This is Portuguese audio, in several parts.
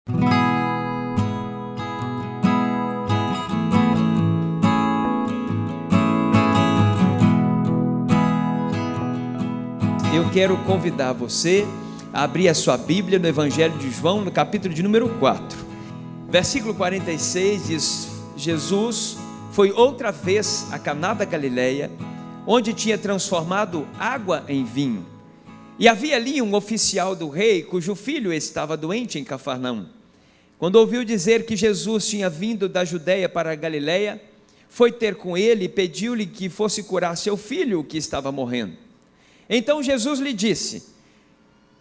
Eu quero convidar você a abrir a sua Bíblia no Evangelho de João, no capítulo de número 4. Versículo 46 diz: Jesus foi outra vez a Caná da Galileia, onde tinha transformado água em vinho. E havia ali um oficial do rei, cujo filho estava doente em Cafarnaum. Quando ouviu dizer que Jesus tinha vindo da Judeia para a Galileia, foi ter com ele e pediu-lhe que fosse curar seu filho, que estava morrendo. Então Jesus lhe disse: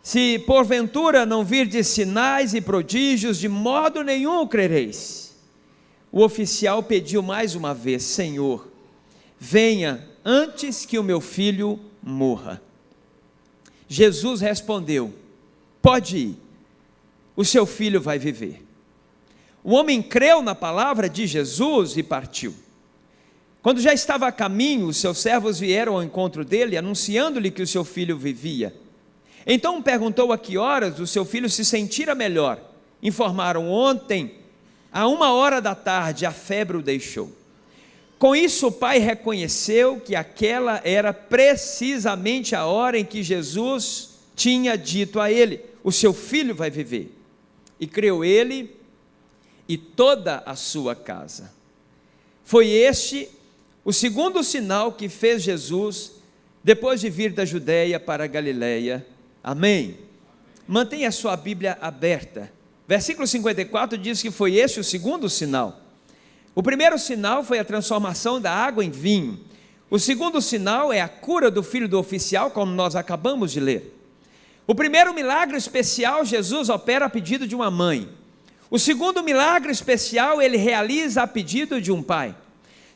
se porventura não virdes sinais e prodígios, de modo nenhum crereis. O oficial pediu mais uma vez: Senhor, venha antes que o meu filho morra. Jesus respondeu: pode ir, o seu filho vai viver. O homem creu na palavra de Jesus e partiu. Quando já estava a caminho, os seus servos vieram ao encontro dele, anunciando-lhe que o seu filho vivia. Então perguntou a que horas o seu filho se sentira melhor. Informaram: ontem, à 13h, a febre o deixou. Com isso o pai reconheceu que aquela era precisamente a hora em que Jesus tinha dito a ele: o seu filho vai viver. E creu ele e toda a sua casa. Foi este o segundo sinal que fez Jesus depois de vir da Judeia para a Galileia. Amém? Mantenha a sua Bíblia aberta. Versículo 54 diz que foi este o segundo sinal. O primeiro sinal foi a transformação da água em vinho. O segundo sinal é a cura do filho do oficial, como nós acabamos de ler. O primeiro milagre especial Jesus opera a pedido de uma mãe. O segundo milagre especial ele realiza a pedido de um pai.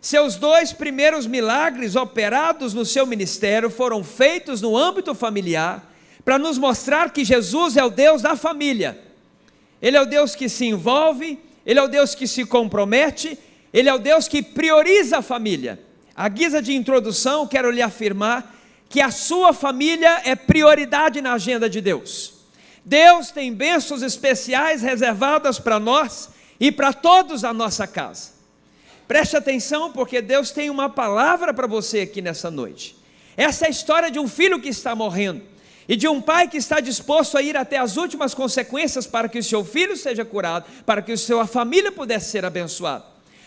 Seus dois primeiros milagres operados no seu ministério foram feitos no âmbito familiar, para nos mostrar que Jesus é o Deus da família. Ele é o Deus que se envolve, Ele é o Deus que se compromete, Ele é o Deus que prioriza a família. À guisa de introdução, quero lhe afirmar que a sua família é prioridade na agenda de Deus. Deus tem bênçãos especiais reservadas para nós e para todos a nossa casa. Preste atenção, porque Deus tem uma palavra para você aqui nessa noite. Essa é a história de um filho que está morrendo e de um pai que está disposto a ir até as últimas consequências para que o seu filho seja curado, para que a sua família pudesse ser abençoada.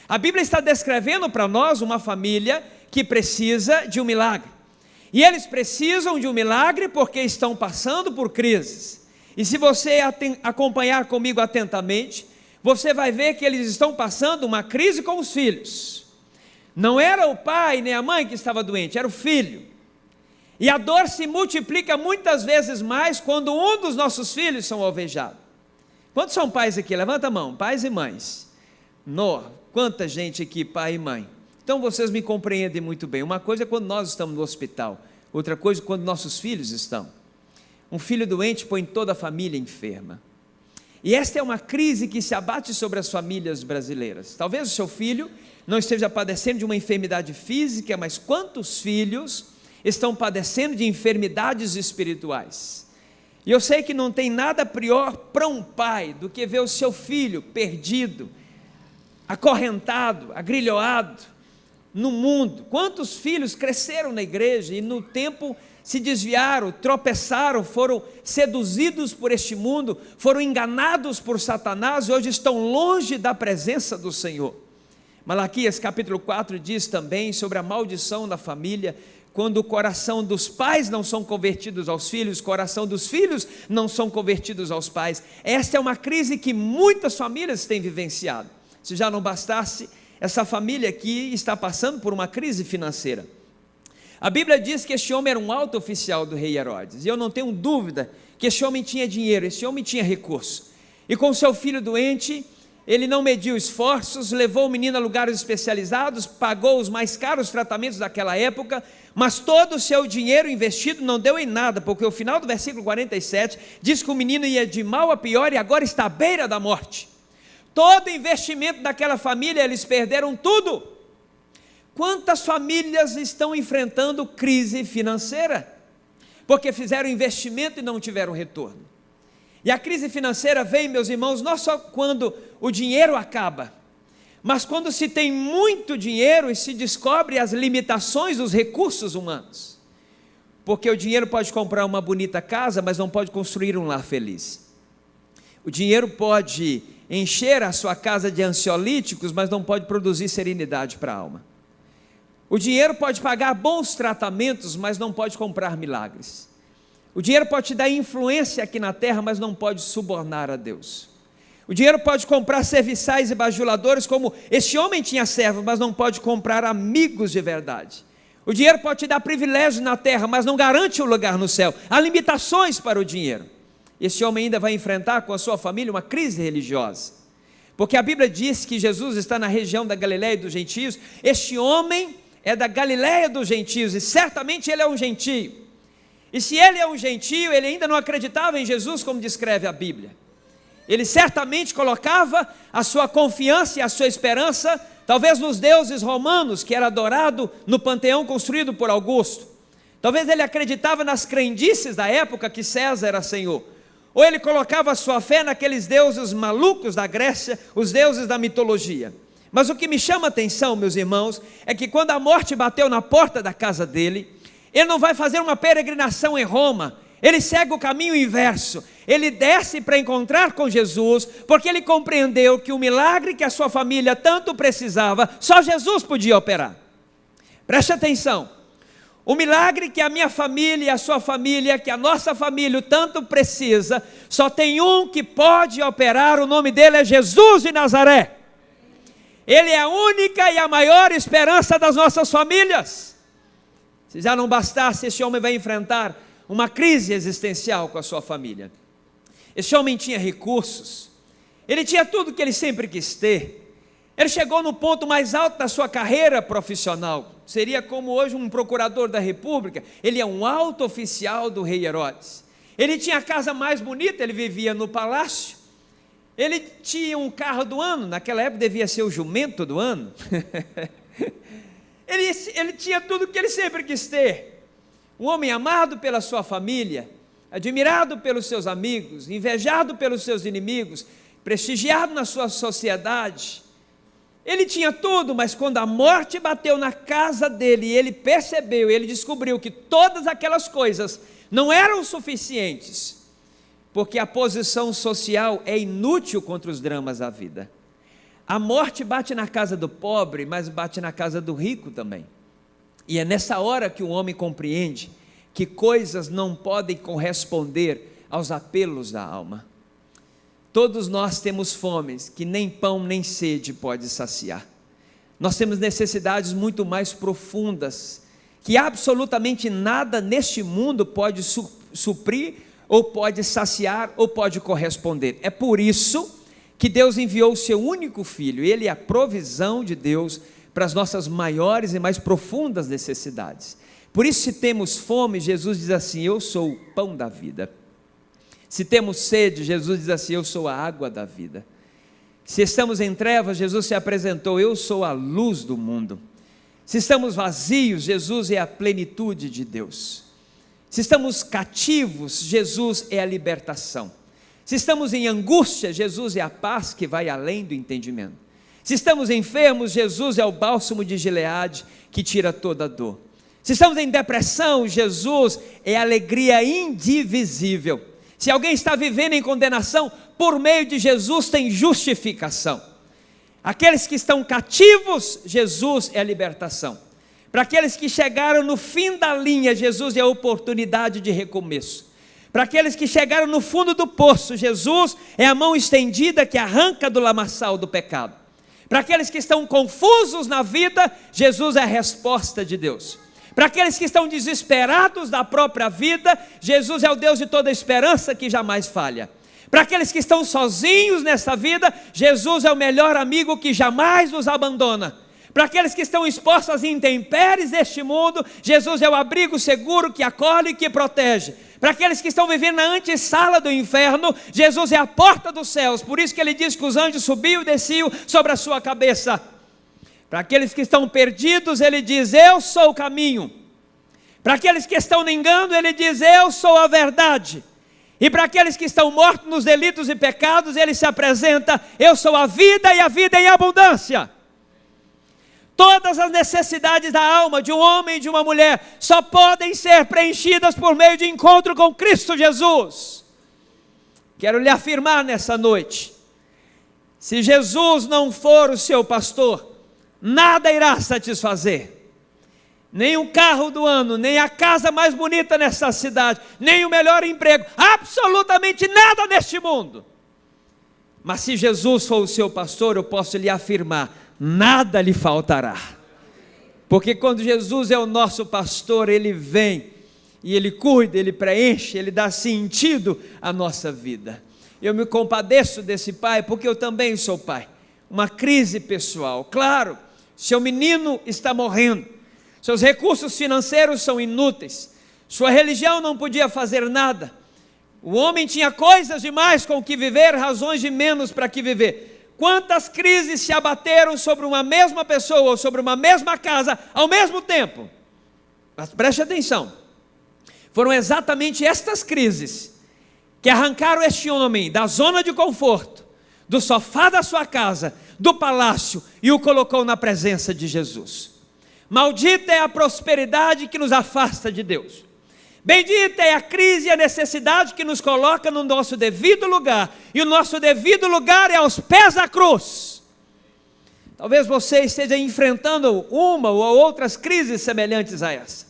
A Bíblia está descrevendo para nós uma família que precisa de um milagre. E eles precisam de um milagre porque estão passando por crises. E se você acompanhar comigo atentamente, você vai ver que eles estão passando uma crise com os filhos. Não era o pai nem a mãe que estava doente, era o filho. E a dor se multiplica muitas vezes mais quando um dos nossos filhos são alvejados. Quantos são pais aqui? Levanta a mão, pais e mães. Quanta gente aqui, pai e mãe. Então vocês me compreendem muito bem. Uma coisa é quando nós estamos no hospital, outra coisa é quando nossos filhos estão. Um filho doente põe toda a família enferma. E esta é uma crise que se abate sobre as famílias brasileiras. Talvez o seu filho não esteja padecendo de uma enfermidade física, mas quantos filhos estão padecendo de enfermidades espirituais? E eu sei que não tem nada pior para um pai do que ver o seu filho perdido, acorrentado, agrilhoado no mundo. Quantos filhos cresceram na igreja e no tempo se desviaram, tropeçaram, foram seduzidos por este mundo, foram enganados por Satanás e hoje estão longe da presença do Senhor. Malaquias capítulo 4 diz também sobre a maldição da família, quando o coração dos pais não são convertidos aos filhos, o coração dos filhos não são convertidos aos pais. Esta é uma crise que muitas famílias têm vivenciado. Se já não bastasse, essa família aqui está passando por uma crise financeira. A Bíblia diz que este homem era um alto oficial do rei Herodes, e eu não tenho dúvida que este homem tinha dinheiro, este homem tinha recurso, e com seu filho doente, ele não mediu esforços, levou o menino a lugares especializados, pagou os mais caros tratamentos daquela época, mas todo o seu dinheiro investido não deu em nada, porque o final do versículo 47 diz que o menino ia de mal a pior e agora está à beira da morte. Todo o investimento daquela família, eles perderam tudo. Quantas famílias estão enfrentando crise financeira? Porque fizeram investimento e não tiveram retorno. E a crise financeira vem, meus irmãos, não só quando o dinheiro acaba, mas quando se tem muito dinheiro e se descobre as limitações dos recursos humanos. Porque o dinheiro pode comprar uma bonita casa, mas não pode construir um lar feliz. O dinheiro pode encher a sua casa de ansiolíticos, mas não pode produzir serenidade para a alma. O dinheiro pode pagar bons tratamentos, mas não pode comprar milagres. O dinheiro pode te dar influência aqui na terra, mas não pode subornar a Deus. O dinheiro pode comprar serviçais e bajuladores, como este homem tinha servos, mas não pode comprar amigos de verdade. O dinheiro pode te dar privilégios na terra, mas não garante o lugar no céu. Há limitações para o dinheiro. Este homem ainda vai enfrentar com a sua família uma crise religiosa, porque a Bíblia diz que Jesus está na região da Galileia e dos gentios. Este homem é da Galileia dos gentios, e certamente ele é um gentio. E se ele é um gentio, ele ainda não acreditava em Jesus, como descreve a Bíblia. Ele certamente colocava a sua confiança e a sua esperança, talvez nos deuses romanos, que era adorado no panteão construído por Augusto. Talvez ele acreditava nas crendices da época que César era senhor. Ou ele colocava a sua fé naqueles deuses malucos da Grécia, os deuses da mitologia. Mas o que me chama a atenção, meus irmãos, é que quando a morte bateu na porta da casa dele, ele não vai fazer uma peregrinação em Roma, ele segue o caminho inverso. Ele desce para encontrar com Jesus, porque ele compreendeu que o milagre que a sua família tanto precisava, só Jesus podia operar. Preste atenção, o milagre que a minha família, a sua família, que a nossa família tanto precisa, só tem um que pode operar, o nome dele é Jesus de Nazaré. Ele é a única e a maior esperança das nossas famílias. Se já não bastasse, esse homem vai enfrentar uma crise existencial com a sua família. Esse homem tinha recursos, ele tinha tudo que ele sempre quis ter. Ele chegou no ponto mais alto da sua carreira profissional, seria como hoje um procurador da república. Ele é um alto oficial do rei Herodes. Ele tinha a casa mais bonita, ele vivia no palácio. Ele tinha um carro do ano, naquela época devia ser o jumento do ano. Ele tinha tudo que ele sempre quis ter. Um homem amado pela sua família, admirado pelos seus amigos, invejado pelos seus inimigos, prestigiado na sua sociedade. Ele tinha tudo, mas quando a morte bateu na casa dele, ele percebeu, ele descobriu que todas aquelas coisas não eram suficientes, porque a posição social é inútil contra os dramas da vida. A morte bate na casa do pobre, mas bate na casa do rico também. E é nessa hora que o homem compreende que coisas não podem corresponder aos apelos da alma. Todos nós temos fomes que nem pão nem sede pode saciar. Nós temos necessidades muito mais profundas, que absolutamente nada neste mundo pode suprir, ou pode saciar, ou pode corresponder. É por isso que Deus enviou o seu único Filho. Ele é a provisão de Deus para as nossas maiores e mais profundas necessidades. Por isso, se temos fome, Jesus diz assim: eu sou o pão da vida. Se temos sede, Jesus diz assim: eu sou a água da vida. Se estamos em trevas, Jesus se apresentou: eu sou a luz do mundo. Se estamos vazios, Jesus é a plenitude de Deus. Se estamos cativos, Jesus é a libertação. Se estamos em angústia, Jesus é a paz que vai além do entendimento. Se estamos enfermos, Jesus é o bálsamo de Gileade que tira toda a dor. Se estamos em depressão, Jesus é a alegria indivisível. Se alguém está vivendo em condenação, por meio de Jesus tem justificação. Aqueles que estão cativos, Jesus é a libertação. Para aqueles que chegaram no fim da linha, Jesus é a oportunidade de recomeço. Para aqueles que chegaram no fundo do poço, Jesus é a mão estendida que arranca do lamaçal do pecado. Para aqueles que estão confusos na vida, Jesus é a resposta de Deus. Para aqueles que estão desesperados da própria vida, Jesus é o Deus de toda esperança que jamais falha. Para aqueles que estão sozinhos nessa vida, Jesus é o melhor amigo que jamais nos abandona. Para aqueles que estão expostos às intempéries deste mundo, Jesus é o abrigo seguro que acolhe e que protege. Para aqueles que estão vivendo na antessala do inferno, Jesus é a porta dos céus. Por isso que ele diz que os anjos subiam e desciam sobre a sua cabeça. Para aqueles que estão perdidos, ele diz: eu sou o caminho. Para aqueles que estão no engano, ele diz: eu sou a verdade. E para aqueles que estão mortos nos delitos e pecados, Ele se apresenta: eu sou a vida e a vida em abundância. Todas as necessidades da alma de um homem e de uma mulher só podem ser preenchidas por meio de encontro com Cristo Jesus. Quero lhe afirmar nessa noite: se Jesus não for o seu pastor, nada irá satisfazer. Nem o carro do ano, nem a casa mais bonita nessa cidade, nem o melhor emprego, absolutamente nada neste mundo. Mas se Jesus for o seu pastor, eu posso lhe afirmar: nada lhe faltará. Porque quando Jesus é o nosso pastor, Ele vem e Ele cuida, Ele preenche, Ele dá sentido à nossa vida. Eu me compadeço desse pai, porque eu também sou pai. Uma crise pessoal. Claro, seu menino está morrendo, seus recursos financeiros são inúteis, sua religião não podia fazer nada, o homem tinha coisas demais com que viver, razões de menos para que viver. Quantas crises se abateram sobre uma mesma pessoa, ou sobre uma mesma casa, ao mesmo tempo? Mas preste atenção, foram exatamente estas crises que arrancaram este homem da zona de conforto, do sofá da sua casa, do palácio, e o colocou na presença de Jesus. Maldita é a prosperidade que nos afasta de Deus. Bendita é a crise e a necessidade que nos coloca no nosso devido lugar. E o nosso devido lugar é aos pés da cruz. Talvez você esteja enfrentando uma ou outras crises semelhantes a essa.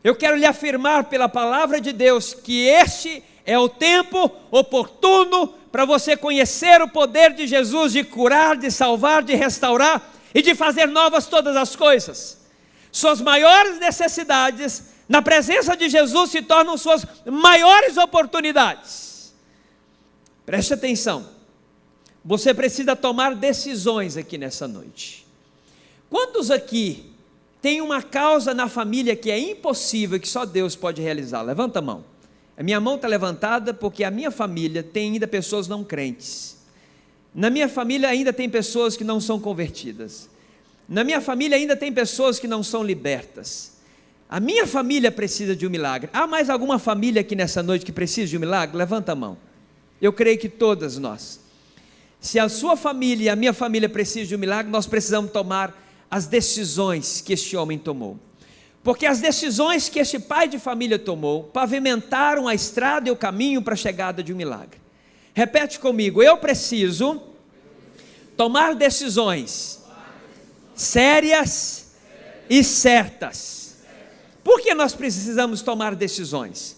Eu quero lhe afirmar pela palavra de Deus que este é o tempo oportuno para você conhecer o poder de Jesus de curar, de salvar, de restaurar e de fazer novas todas as coisas. Suas maiores necessidades na presença de Jesus se tornam suas maiores oportunidades. Preste atenção, você precisa tomar decisões aqui nessa noite. Quantos aqui têm uma causa na família que é impossível, que só Deus pode realizar? Levanta a mão. A minha mão está levantada porque a minha família tem ainda pessoas não crentes. Na minha família ainda tem pessoas que não são convertidas. Na minha família ainda tem pessoas que não são libertas. A minha família precisa de um milagre. Há mais alguma família aqui nessa noite que precisa de um milagre? Levanta a mão. Eu creio que todas nós. Se a sua família e a minha família precisam de um milagre, nós precisamos tomar as decisões que este homem tomou. Porque as decisões que este pai de família tomou pavimentaram a estrada e o caminho para a chegada de um milagre. Repete comigo: eu preciso tomar decisões sérias e certas. Por que nós precisamos tomar decisões?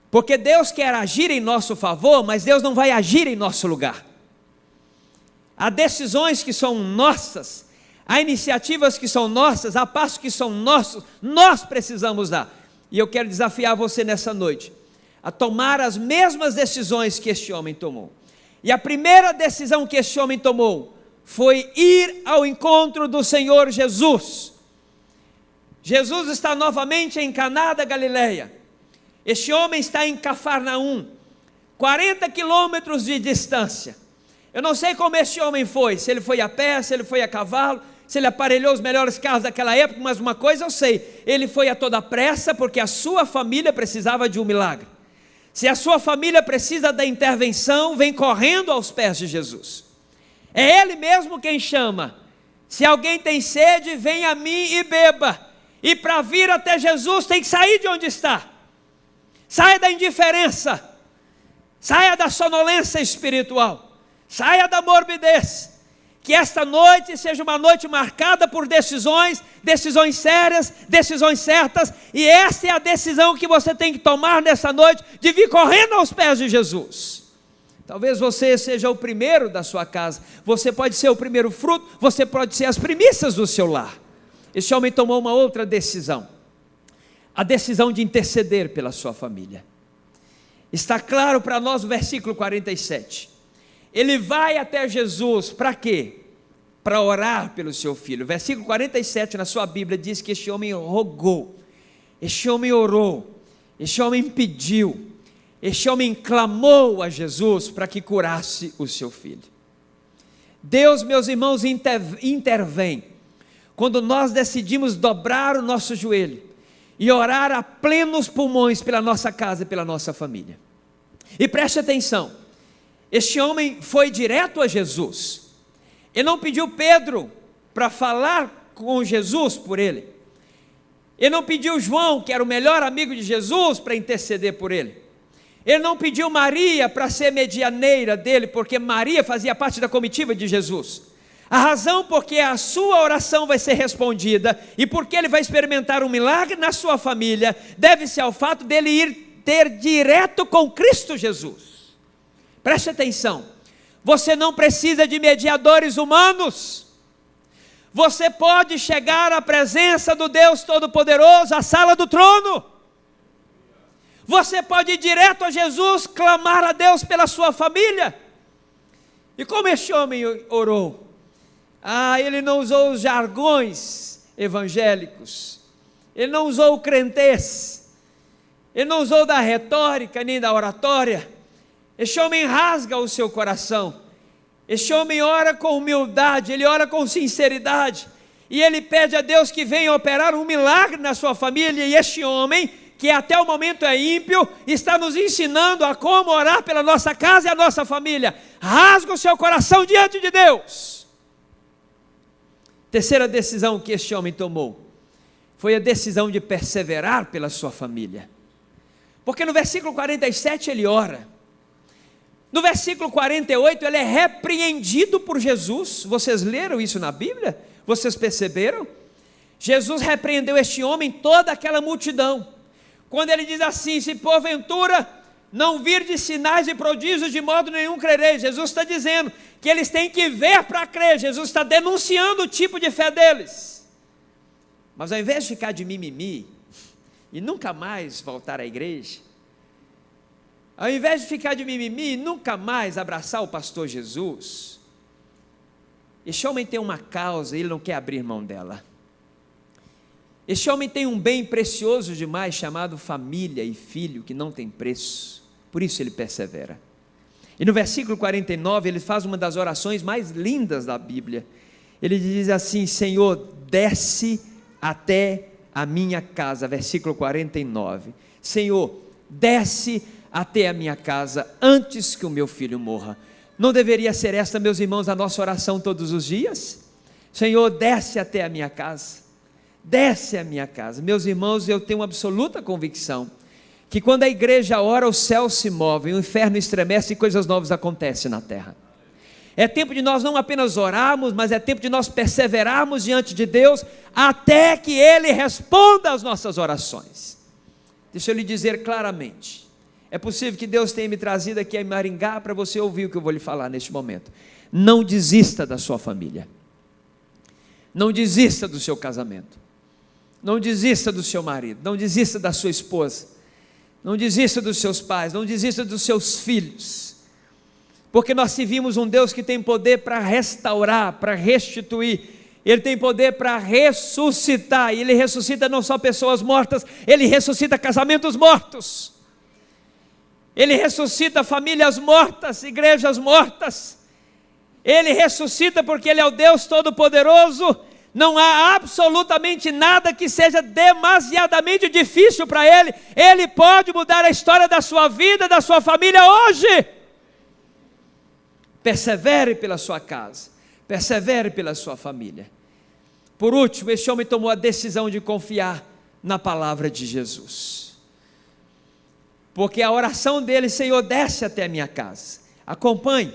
Porque Deus quer agir em nosso favor, mas Deus não vai agir em nosso lugar. Há decisões que são nossas, há iniciativas que são nossas, há passos que são nossos, nós precisamos dar. E eu quero desafiar você nessa noite a tomar as mesmas decisões que este homem tomou. E a primeira decisão que este homem tomou foi ir ao encontro do Senhor Jesus. Jesus está novamente em Caná da Galileia. Este homem está em Cafarnaum, 40 quilômetros de distância. Eu não sei como este homem foi, se ele foi a pé, se ele foi a cavalo, se ele aparelhou os melhores carros daquela época, mas uma coisa eu sei, ele foi a toda pressa porque a sua família precisava de um milagre. Se a sua família precisa da intervenção, vem correndo aos pés de Jesus. É Ele mesmo quem chama: se alguém tem sede, vem a mim e beba. E para vir até Jesus tem que sair de onde está. Saia da indiferença, saia da sonolência espiritual, saia da morbidez. Que esta noite seja uma noite marcada por decisões sérias, decisões certas, e esta é a decisão que você tem que tomar nessa noite, de vir correndo aos pés de Jesus. Talvez você seja o primeiro da sua casa, você pode ser o primeiro fruto, você pode ser as primícias do seu lar. Este homem tomou uma outra decisão, a decisão de interceder pela sua família. Está claro para nós o versículo 47, ele vai até Jesus, para quê? Para orar pelo seu filho. O versículo 47 na sua Bíblia diz que este homem rogou, este homem orou, este homem pediu, este homem clamou a Jesus para que curasse o seu filho. Deus, meus irmãos, intervém quando nós decidimos dobrar o nosso joelho e orar a plenos pulmões pela nossa casa e pela nossa família. E preste atenção, este homem foi direto a Jesus. Ele não pediu Pedro para falar com Jesus por ele. Ele não pediu João, que era o melhor amigo de Jesus, para interceder por ele. Ele não pediu Maria para ser medianeira dele, porque Maria fazia parte da comitiva de Jesus. A razão porque a sua oração vai ser respondida e porque ele vai experimentar um milagre na sua família, deve-se ao fato dele ir ter direto com Cristo Jesus. Preste atenção, você não precisa de mediadores humanos. Você pode chegar à presença do Deus Todo-Poderoso, à sala do trono. Você pode ir direto a Jesus, clamar a Deus pela sua família. E como este homem orou? Ele não usou os jargões evangélicos, ele não usou o crentez, ele não usou da retórica nem da oratória. Este homem rasga o seu coração. Este homem ora com humildade, ele ora com sinceridade, e ele pede a Deus que venha operar um milagre na sua família. E este homem, que até o momento é ímpio, está nos ensinando a como orar pela nossa casa e a nossa família. Rasga o seu coração diante de Deus. Terceira decisão que este homem tomou, foi a decisão de perseverar pela sua família, porque no versículo 47 ele ora, no versículo 48 ele é repreendido por Jesus. Vocês leram isso na Bíblia? Vocês perceberam? Jesus repreendeu este homem, toda aquela multidão, quando ele diz assim: se porventura não virdes sinais e prodígios, de modo nenhum crereis. Jesus está dizendo que eles têm que ver para crer. Jesus está denunciando o tipo de fé deles. Mas ao invés de ficar de mimimi e nunca mais voltar à igreja, ao invés de ficar de mimimi e nunca mais abraçar o pastor Jesus, este homem tem uma causa e ele não quer abrir mão dela. Este homem tem um bem precioso demais chamado família e filho, que não tem preço, por isso ele persevera. E no versículo 49 ele faz uma das orações mais lindas da Bíblia. Ele diz assim: Senhor, desce até a minha casa. Versículo 49, Senhor, desce até a minha casa antes que o meu filho morra. Não deveria ser esta, meus irmãos, a nossa oração todos os dias? Senhor, desce até a minha casa, desce a minha casa. Meus irmãos, eu tenho absoluta convicção que quando a igreja ora, os céus se movem, o inferno estremece e coisas novas acontecem na terra. É tempo de nós não apenas orarmos, mas é tempo de nós perseverarmos diante de Deus, até que Ele responda às nossas orações. Deixa eu lhe dizer claramente, é possível que Deus tenha me trazido aqui a Maringá para você ouvir o que eu vou lhe falar neste momento. Não desista da sua família, não desista do seu casamento, não desista do seu marido, não desista da sua esposa, não desista dos seus pais, não desista dos seus filhos, porque nós servimos um Deus que tem poder para restaurar, para restituir. Ele tem poder para ressuscitar, e Ele ressuscita não só pessoas mortas, Ele ressuscita casamentos mortos, Ele ressuscita famílias mortas, igrejas mortas. Ele ressuscita porque Ele é o Deus Todo-Poderoso. Não há absolutamente nada que seja demasiadamente difícil para Ele. Ele pode mudar a história da sua vida, da sua família hoje. Persevere pela sua casa, persevere pela sua família. Por último, este homem tomou a decisão de confiar na palavra de Jesus, porque a oração dele: Senhor, desce até a minha casa. Acompanhe.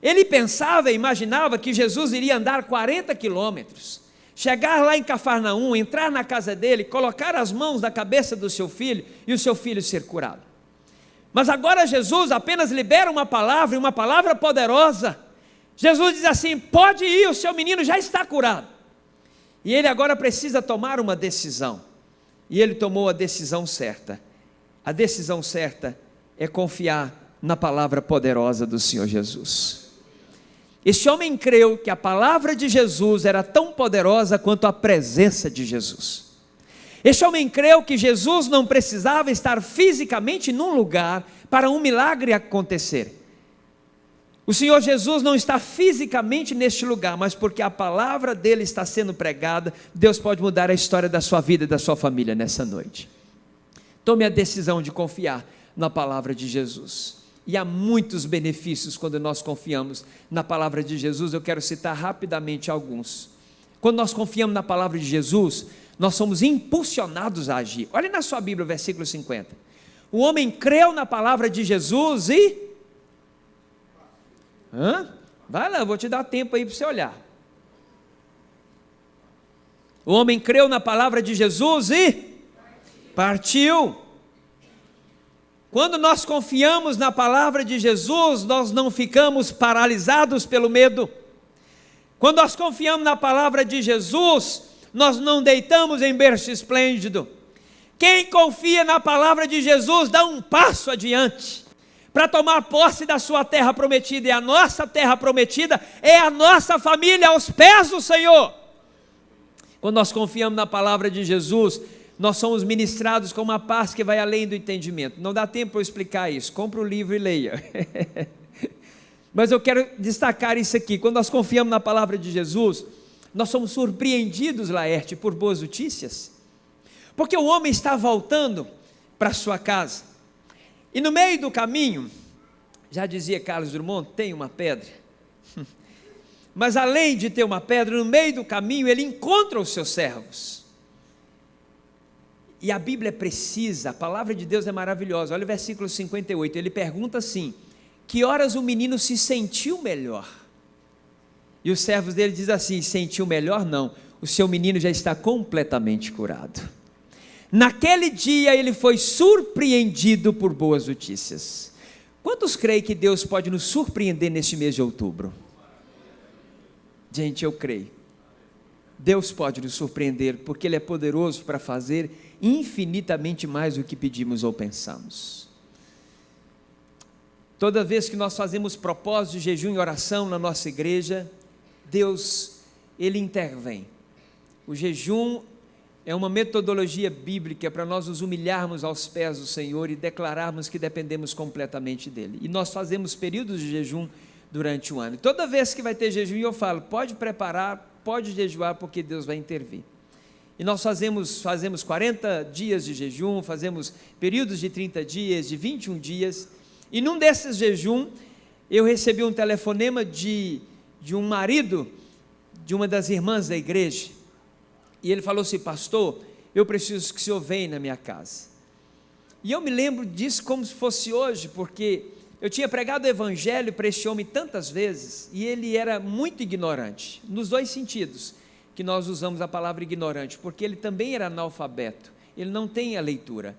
Ele pensava, imaginava que Jesus iria andar 40 quilômetros, chegar lá em Cafarnaum, entrar na casa dele, colocar as mãos na cabeça do seu filho e o seu filho ser curado. Mas agora Jesus apenas libera uma palavra, e uma palavra poderosa. Jesus diz assim: pode ir, o seu menino já está curado. E ele agora precisa tomar uma decisão, e ele tomou a decisão certa. A decisão certa é confiar na palavra poderosa do Senhor Jesus. Este homem creu que a palavra de Jesus era tão poderosa quanto a presença de Jesus. Este homem creu que Jesus não precisava estar fisicamente num lugar para um milagre acontecer. O Senhor Jesus não está fisicamente neste lugar, mas porque a palavra dele está sendo pregada, Deus pode mudar a história da sua vida e da sua família nessa noite. Tome a decisão de confiar na palavra de Jesus. E há muitos benefícios quando nós confiamos na palavra de Jesus. Eu quero citar rapidamente alguns. Quando nós confiamos na palavra de Jesus, nós somos impulsionados a agir. Olha na sua Bíblia o versículo 50. O homem creu na palavra de Jesus e... Vai lá, eu vou te dar tempo aí para você olhar. O homem creu na palavra de Jesus e partiu. Quando nós confiamos na palavra de Jesus, nós não ficamos paralisados pelo medo. Quando nós confiamos na palavra de Jesus, nós não deitamos em berço esplêndido. Quem confia na palavra de Jesus dá um passo adiante para tomar posse da sua terra prometida. E a nossa terra prometida é a nossa família aos pés do Senhor. Quando nós confiamos na palavra de Jesus, nós somos ministrados com uma paz que vai além do entendimento. Não dá tempo para eu explicar isso, compre o livro e leia. Mas eu quero destacar isso aqui. Quando nós confiamos na palavra de Jesus, nós somos surpreendidos, Laerte, por boas notícias. Porque o homem está voltando para sua casa, e no meio do caminho, já dizia Carlos Drummond, tem uma pedra. Mas além de ter uma pedra, no meio do caminho ele encontra os seus servos. E a Bíblia é precisa, a palavra de Deus é maravilhosa. Olha o versículo 58, ele pergunta assim: que horas o menino se sentiu melhor? E os servos dele dizem assim: sentiu melhor? Não, o seu menino já está completamente curado. Naquele dia ele foi surpreendido por boas notícias. Quantos creem que Deus pode nos surpreender neste mês de outubro? Gente, eu creio. Deus pode nos surpreender, porque Ele é poderoso para fazer infinitamente mais do que pedimos ou pensamos. Toda vez que nós fazemos propósito de jejum e oração na nossa igreja, Deus, Ele intervém. O jejum é uma metodologia bíblica para nós nos humilharmos aos pés do Senhor e declararmos que dependemos completamente dEle. E nós fazemos períodos de jejum durante o ano. E toda vez que vai ter jejum, eu falo, pode preparar, pode jejuar, porque Deus vai intervir. E nós fazemos 40 dias de jejum, fazemos períodos de 30 dias, de 21 dias, e num desses jejum, eu recebi um telefonema de um marido de uma das irmãs da igreja, e ele falou assim: pastor, eu preciso que o senhor venha na minha casa. E eu me lembro disso como se fosse hoje, porque eu tinha pregado o evangelho para esse homem tantas vezes, e ele era muito ignorante, nos dois sentidos, que nós usamos a palavra ignorante, porque ele também era analfabeto, ele não tem a leitura,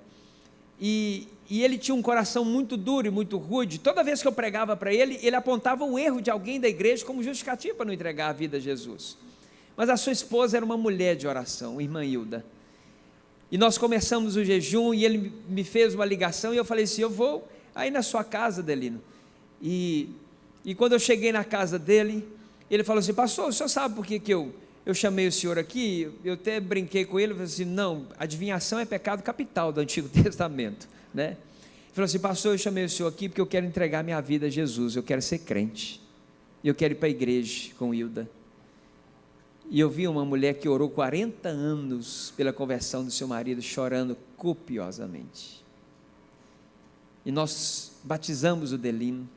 e ele tinha um coração muito duro e muito rude. Toda vez que eu pregava para ele, ele apontava um erro de alguém da igreja como justificativa para não entregar a vida a Jesus. Mas a sua esposa era uma mulher de oração, irmã Hilda, e nós começamos o jejum, e ele me fez uma ligação, e eu falei assim: eu vou aí na sua casa, Delino. E quando eu cheguei na casa dele, ele falou assim: pastor, o senhor sabe por que eu chamei o senhor aqui? Eu até brinquei com ele, falei assim: não, adivinhação é pecado capital do Antigo Testamento, né? Ele falou assim: pastor, eu chamei o senhor aqui porque eu quero entregar minha vida a Jesus, eu quero ser crente, e eu quero ir para a igreja com Hilda. E eu vi uma mulher que orou 40 anos pela conversão do seu marido, chorando copiosamente. E nós batizamos o Delino,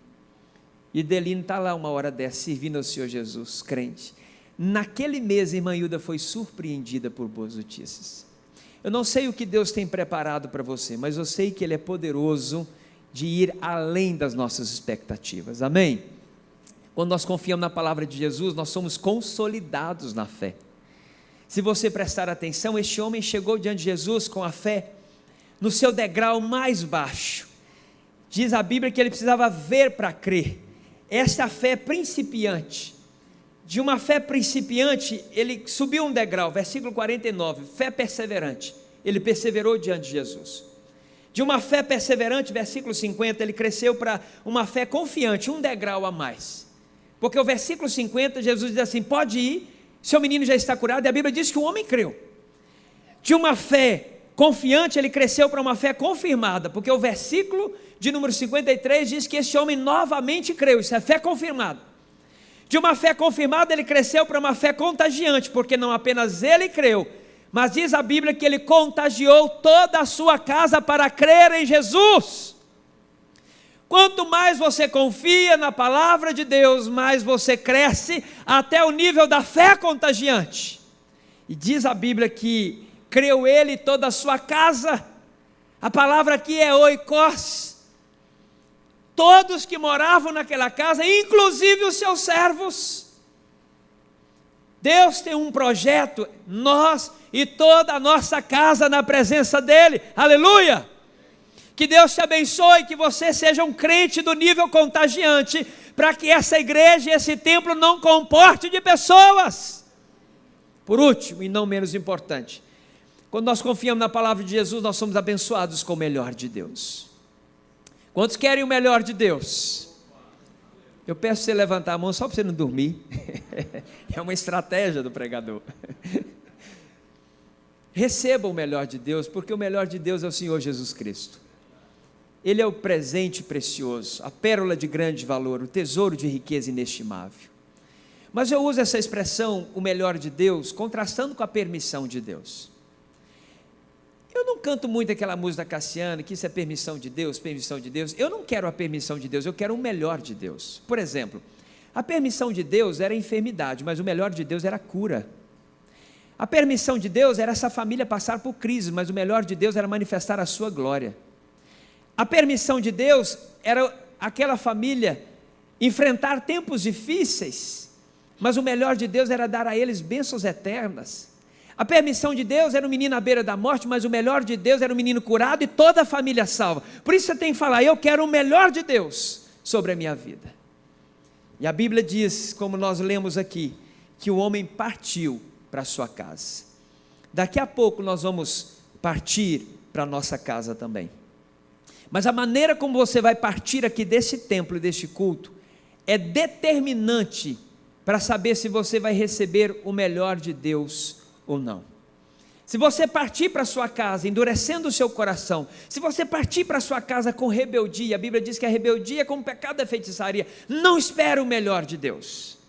e Delino está lá uma hora dessa, servindo ao Senhor Jesus, crente. Naquele mês, a irmã Hilda foi surpreendida por boas notícias. Eu não sei o que Deus tem preparado para você, mas eu sei que Ele é poderoso de ir além das nossas expectativas, amém? Quando nós confiamos na palavra de Jesus, nós somos consolidados na fé. Se você prestar atenção, este homem chegou diante de Jesus com a fé no seu degrau mais baixo. Diz a Bíblia que ele precisava ver para crer. Essa é a fé principiante. De uma fé principiante, ele subiu um degrau, versículo 49, fé perseverante. Ele perseverou diante de Jesus. De uma fé perseverante, versículo 50, ele cresceu para uma fé confiante, um degrau a mais. Porque o versículo 50, Jesus diz assim: pode ir, seu menino já está curado, e a Bíblia diz que o homem creu. De uma fé confiante, ele cresceu para uma fé confirmada, porque o versículo de número 53 diz que esse homem novamente creu, isso é fé confirmada. De uma fé confirmada, ele cresceu para uma fé contagiante, porque não apenas ele creu, mas diz a Bíblia que ele contagiou toda a sua casa para crer em Jesus. quanto mais você confia na palavra de Deus, mais você cresce até o nível da fé contagiante. E diz a Bíblia que creu ele e toda a sua casa. A palavra aqui é oikos. Todos que moravam naquela casa, inclusive os seus servos. Deus tem um projeto, nós e toda a nossa casa na presença dEle, aleluia! Que Deus te abençoe, que você seja um crente do nível contagiante, para que essa igreja e esse templo não comporte de pessoas. Por último, e não menos importante, quando nós confiamos na palavra de Jesus, nós somos abençoados com o melhor de Deus. Quantos querem o melhor de Deus? Eu peço você levantar a mão só para você não dormir. É uma estratégia do pregador. Receba o melhor de Deus, porque o melhor de Deus é o Senhor Jesus Cristo. Ele é o presente precioso, a pérola de grande valor, o tesouro de riqueza inestimável. Mas eu uso essa expressão, o melhor de Deus, contrastando com a permissão de Deus. Eu não canto muito aquela música da Cassiana, que isso é permissão de Deus, permissão de Deus. Eu não quero a permissão de Deus, eu quero o melhor de Deus. Por exemplo, a permissão de Deus era a enfermidade, mas o melhor de Deus era a cura. A permissão de Deus era essa família passar por crise, mas o melhor de Deus era manifestar a sua glória. A permissão de Deus era aquela família enfrentar tempos difíceis, mas o melhor de Deus era dar a eles bênçãos eternas. A permissão de Deus era um menino à beira da morte, mas o melhor de Deus era um menino curado e toda a família salva. Por isso você tem que falar, eu quero o melhor de Deus sobre a minha vida. E a Bíblia diz, como nós lemos aqui, que o homem partiu para a sua casa. Daqui a pouco nós vamos partir para a nossa casa também. Mas a maneira como você vai partir aqui desse templo e deste culto é determinante para saber se você vai receber o melhor de Deus ou não. Se você partir para a sua casa endurecendo o seu coração, se você partir para a sua casa com rebeldia, a Bíblia diz que a rebeldia é como o pecado da feitiçaria, não espere o melhor de Deus.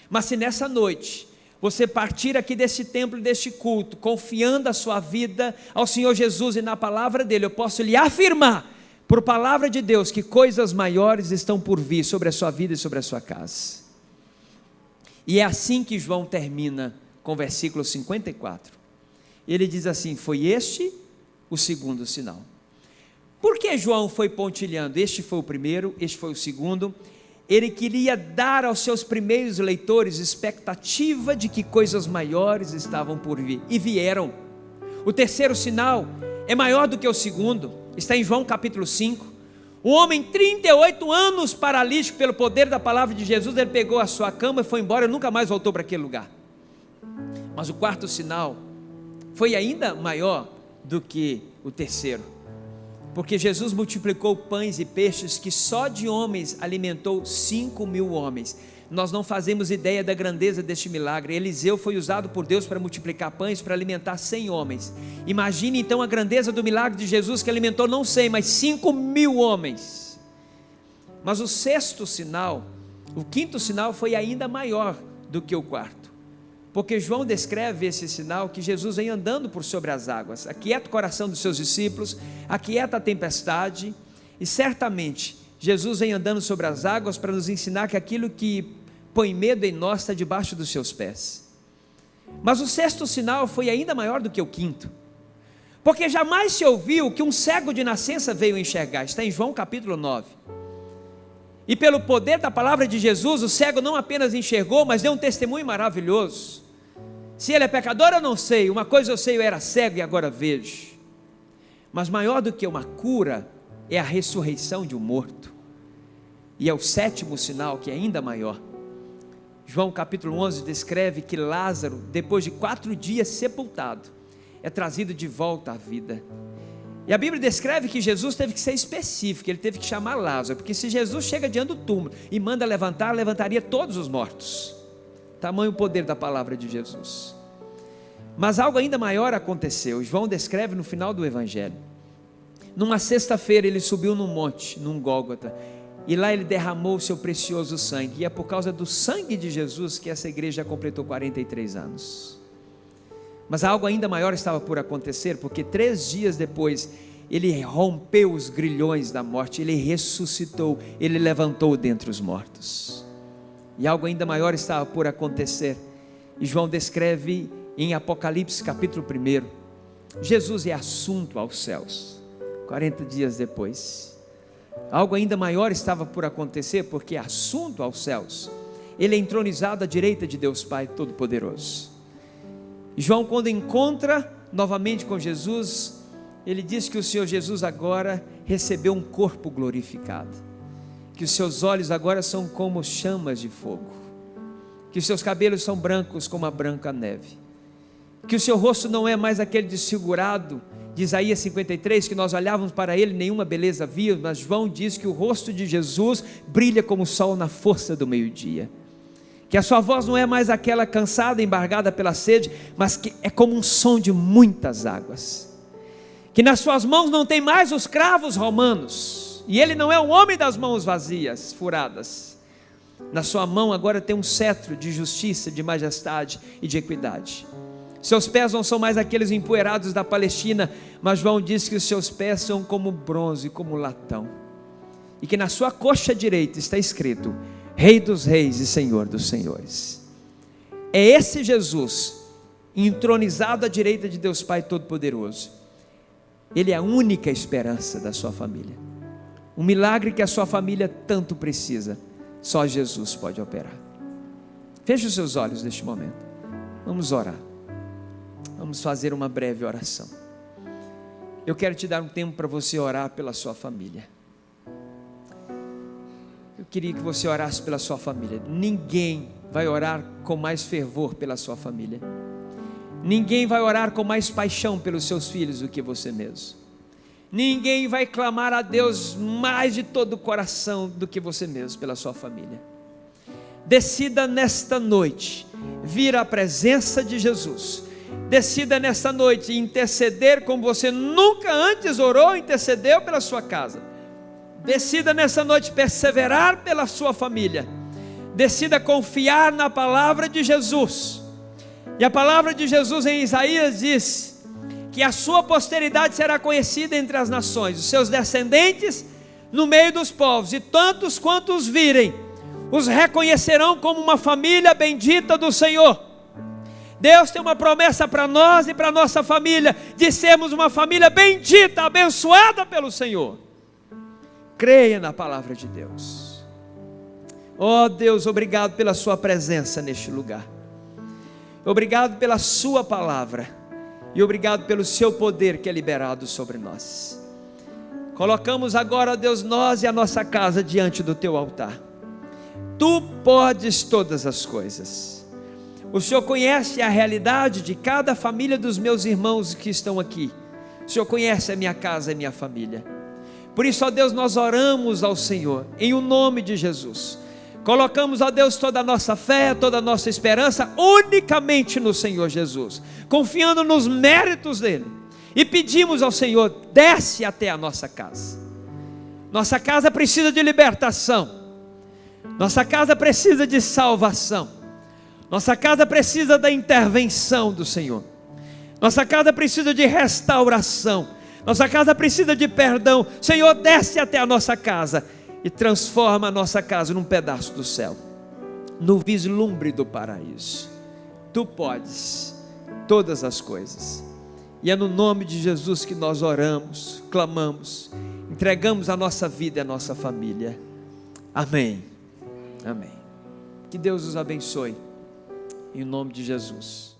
Mas se nessa noite você partir aqui desse templo e deste culto, confiando a sua vida ao Senhor Jesus e na palavra dele, eu posso lhe afirmar, por palavra de Deus, que coisas maiores estão por vir sobre a sua vida e sobre a sua casa. E é assim que João termina com o versículo 54. Ele diz assim, foi este o segundo sinal. Por que João foi pontilhando? Este foi o primeiro, este foi o segundo. Ele queria dar aos seus primeiros leitores expectativa de que coisas maiores estavam por vir, e vieram. O terceiro sinal é maior do que o segundo, está em João capítulo 5, um homem 38 anos paralítico, pelo poder da palavra de Jesus, ele pegou a sua cama e foi embora, e nunca mais voltou para aquele lugar. Mas o quarto sinal foi ainda maior do que o terceiro, porque Jesus multiplicou pães e peixes, que só de homens alimentou 5.000 homens. Nós não fazemos ideia da grandeza deste milagre. Eliseu foi usado por Deus para multiplicar pães, para alimentar 100 homens. Imagine então a grandeza do milagre de Jesus, que alimentou não 100, mas 5.000 homens. Mas o sexto sinal, o quinto sinal, foi ainda maior do que o quarto, porque João descreve esse sinal, que Jesus vem andando por sobre as águas, aquieta o coração dos seus discípulos, aquieta a tempestade, e certamente Jesus vem andando sobre as águas para nos ensinar que aquilo que põe medo em nós está debaixo dos seus pés. Mas o sexto sinal foi ainda maior do que o quinto, porque jamais se ouviu que um cego de nascença veio enxergar, está em João capítulo 9, e pelo poder da palavra de Jesus, o cego não apenas enxergou, mas deu um testemunho maravilhoso. Se ele é pecador eu não sei, uma coisa eu sei, eu era cego e agora vejo. Mas maior do que uma cura é a ressurreição de um morto, e é o sétimo sinal, que é ainda maior. João capítulo 11 descreve que Lázaro, depois de 4 dias sepultado, é trazido de volta à vida. E a Bíblia descreve que Jesus teve que ser específico, ele teve que chamar Lázaro, porque se Jesus chega diante do túmulo e manda levantar, levantaria todos os mortos. Tamanho o poder da palavra de Jesus. Mas algo ainda maior aconteceu. João descreve no final do Evangelho. Numa sexta-feira ele subiu num monte, num Gólgota, e lá ele derramou o seu precioso sangue, e é por causa do sangue de Jesus que essa igreja completou 43 anos. Mas algo ainda maior estava por acontecer, porque 3 dias depois Ele rompeu os grilhões da morte, Ele ressuscitou, Ele levantou dentre os mortos. E algo ainda maior estava por acontecer. E João descreve em Apocalipse capítulo 1, Jesus é assunto aos céus, 40 dias depois. Algo ainda maior estava por acontecer, porque assunto aos céus, Ele é entronizado à direita de Deus Pai Todo-Poderoso. João, quando encontra novamente com Jesus, ele diz que o Senhor Jesus agora recebeu um corpo glorificado, que os seus olhos agora são como chamas de fogo, que os seus cabelos são brancos como a branca neve, que o seu rosto não é mais aquele desfigurado de Isaías 53, que nós olhávamos para ele, nenhuma beleza via, mas João diz que o rosto de Jesus brilha como o sol na força do meio-dia, que a sua voz não é mais aquela cansada, embargada pela sede, mas que é como um som de muitas águas, que nas suas mãos não tem mais os cravos romanos, e ele não é um homem das mãos vazias, furadas. Na sua mão agora tem um cetro de justiça, de majestade e de equidade. Seus pés não são mais aqueles empoeirados da Palestina, mas João diz que os seus pés são como bronze, como latão, e que na sua coxa direita está escrito: Rei dos reis e Senhor dos senhores. É esse Jesus, entronizado à direita de Deus Pai Todo-Poderoso. Ele é a única esperança da sua família, um milagre que a sua família tanto precisa, só Jesus pode operar. Feche os seus olhos neste momento, vamos orar, vamos fazer uma breve oração. Eu quero te dar um tempo para você orar pela sua família. Eu queria que você orasse pela sua família. Ninguém vai orar com mais fervor pela sua família, ninguém vai orar com mais paixão pelos seus filhos do que você mesmo. Ninguém vai clamar a Deus mais de todo o coração do que você mesmo pela sua família. Decida nesta noite vir à presença de Jesus. Decida nesta noite interceder como você nunca antes orou, intercedeu pela sua casa. Decida nessa noite perseverar pela sua família. Decida confiar na palavra de Jesus. E a palavra de Jesus em Isaías diz que a sua posteridade será conhecida entre as nações, os seus descendentes no meio dos povos, e tantos quanto os virem, os reconhecerão como uma família bendita do Senhor. Deus tem uma promessa para nós e para nossa família, de sermos uma família bendita, abençoada pelo Senhor. Creia na palavra de Deus. Oh Deus, obrigado pela sua presença neste lugar, obrigado pela sua palavra, e obrigado pelo seu poder que é liberado sobre nós. Colocamos agora, Deus, nós e a nossa casa diante do teu altar. Tu podes todas as coisas. O Senhor conhece a realidade de cada família dos meus irmãos que estão aqui. O Senhor conhece a minha casa e a minha família. Por isso, ó Deus, nós oramos ao Senhor em o nome de Jesus. Colocamos, ó Deus, toda a nossa fé, toda a nossa esperança unicamente no Senhor Jesus, confiando nos méritos dele, e pedimos ao Senhor: desce até a nossa casa. Nossa casa precisa de libertação, nossa casa precisa de salvação, nossa casa precisa da intervenção do Senhor, nossa casa precisa de restauração, nossa casa precisa de perdão. Senhor, desce até a nossa casa e transforma a nossa casa num pedaço do céu, no vislumbre do paraíso. Tu podes todas as coisas, e é no nome de Jesus que nós oramos, clamamos, entregamos a nossa vida e a nossa família. Amém, amém. Que Deus os abençoe, em nome de Jesus.